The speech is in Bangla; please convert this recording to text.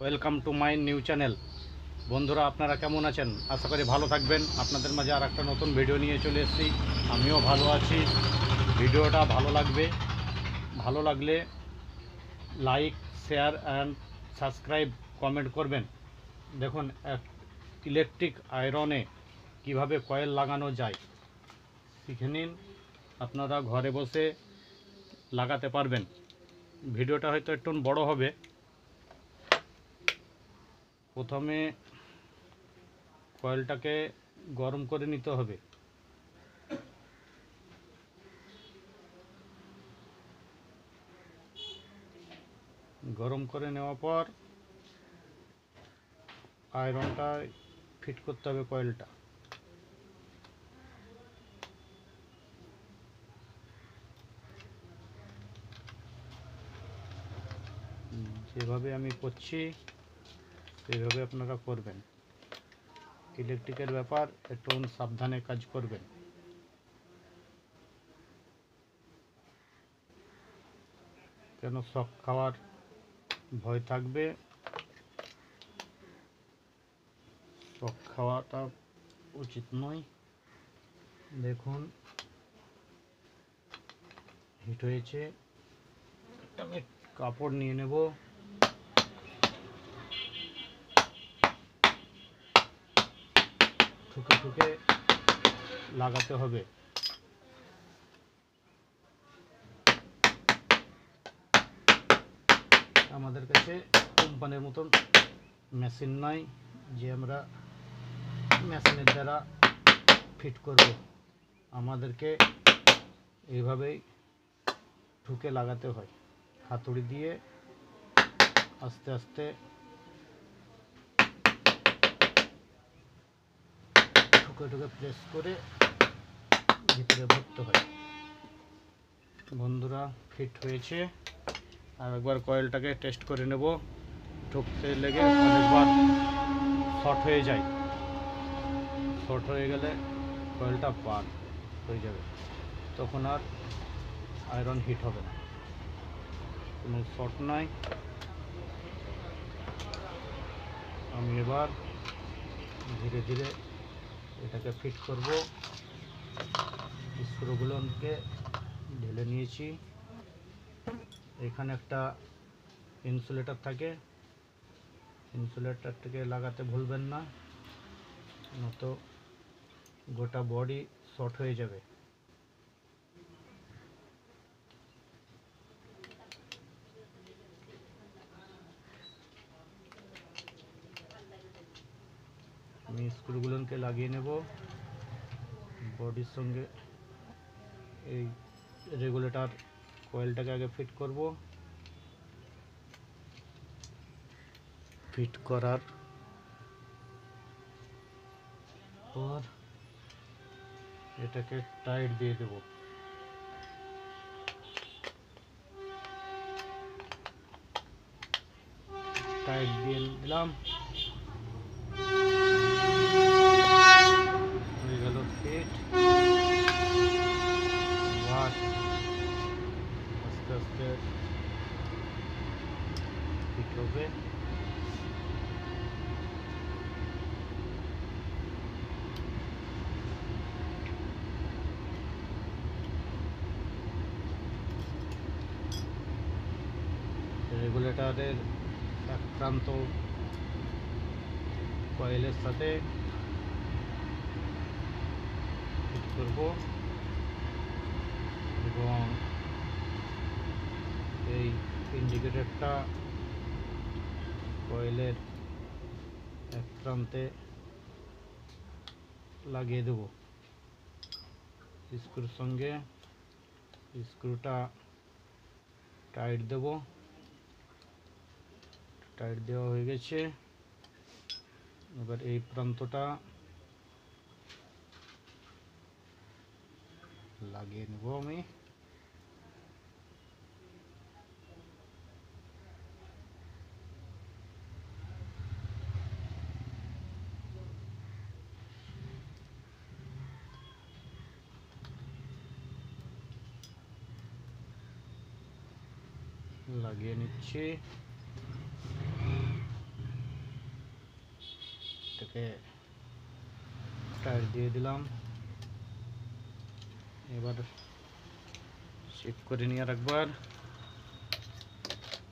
Welcome to my new channel. বন্ধুরা, আপনারা কেমন আছেন? আশা করি ভালো থাকবেন। আপনাদের মাঝে আর একটা নতুন ভিডিও নিয়ে চলে এসেছি। আমিও ভালো আছি। ভিডিওটা ভালো লাগলে like, share and subscribe, comment করবেন। দেখুন, ইলেকট্রিক আয়রনে কিভাবে কয়েল লাগানো যায় শিখে নিন। আপনারা ঘরে বসে লাগাতে পারবেন। ভিডিওটা হয়তো একটু বড় হবে। প্রথমে কয়েলটাকে গরম করে নিতে হবে। গরম করে নেওয়ার পর আয়রনটা ফিট করতে হবে কয়েলটা। যেভাবে আমি করছি সেভাবে আপনারা করবেন। ইলেকট্রিকের ব্যাপার, একটু সাবধানে কাজ করবেন। কেন শক খাওয়ার ভয় থাকবে। শক খাওয়াটা উচিত নয়। দেখুন, হিট হয়েছে। আমি কাপড় নিয়ে নেব। ঠুকে ঠুকে লাগাতে হবে। আমাদের কাছে কোম্পানির মতন মেশিন নাই যে আমরা মেশিনের দ্বারা ফিট করব। আমাদেরকে এইভাবেই ঠুকে লাগাতে হয়। হাতুড়ি দিয়ে আস্তে আস্তে ঠুকে ঠুকে প্রেস করে ভিতরে ভরতে হয়। বন্ধুরা, ফিট হয়েছে। আর একবার কয়েলটাকে টেস্ট করে নেব। ঠুকতে লেগে অনেকবার শর্ট হয়ে যায়। শর্ট হয়ে গেলে কয়েলটা বার্ন হয়ে যাবে, তখন আর আয়রন হিট হবে না। কোনো শর্ট নাই। আমি এবার ধীরে ধীরে এটাকে ফিট করব। স্ক্রুগুলোকে ঢেলে নিয়েছি। এখানে একটা ইনসুলেটর থাকে, ইনসুলেটরটাকে লাগাতে ভুলবেন না, নয়তো গোটা বডি শর্ট হয়ে যাবে। আমি স্ক্রুগুলোকে লাগিয়ে নেব বডির সঙ্গে। এই রেগুলেটর কয়েলটাকে আগে ফিট করব। ফিট করার পর এটাকে টাইট দিয়ে দেব। টাইট দিয়ে দিলাম। হয়ে গেল ফিট। আস্তে আস্তে ফিট হবে। রেগুলেটরের এক প্রান্ত কয়েলের সাথে ফিট করব এবং এই ইন্ডিকেটরটা কয়েলের এক প্রান্তে লাগিয়ে দেব। স্ক্রুর সঙ্গে স্ক্রুটা টাইট দেব। টাইট দেওয়া হয়ে গেছে। এবার এই প্রান্তটা লাগিয়ে নেব। আমি লাগিয়ে নিচ্ছি। এটাকে টায়ার দিয়ে দিলাম। এবার শিফট করে নিয়ে রাখবো। আর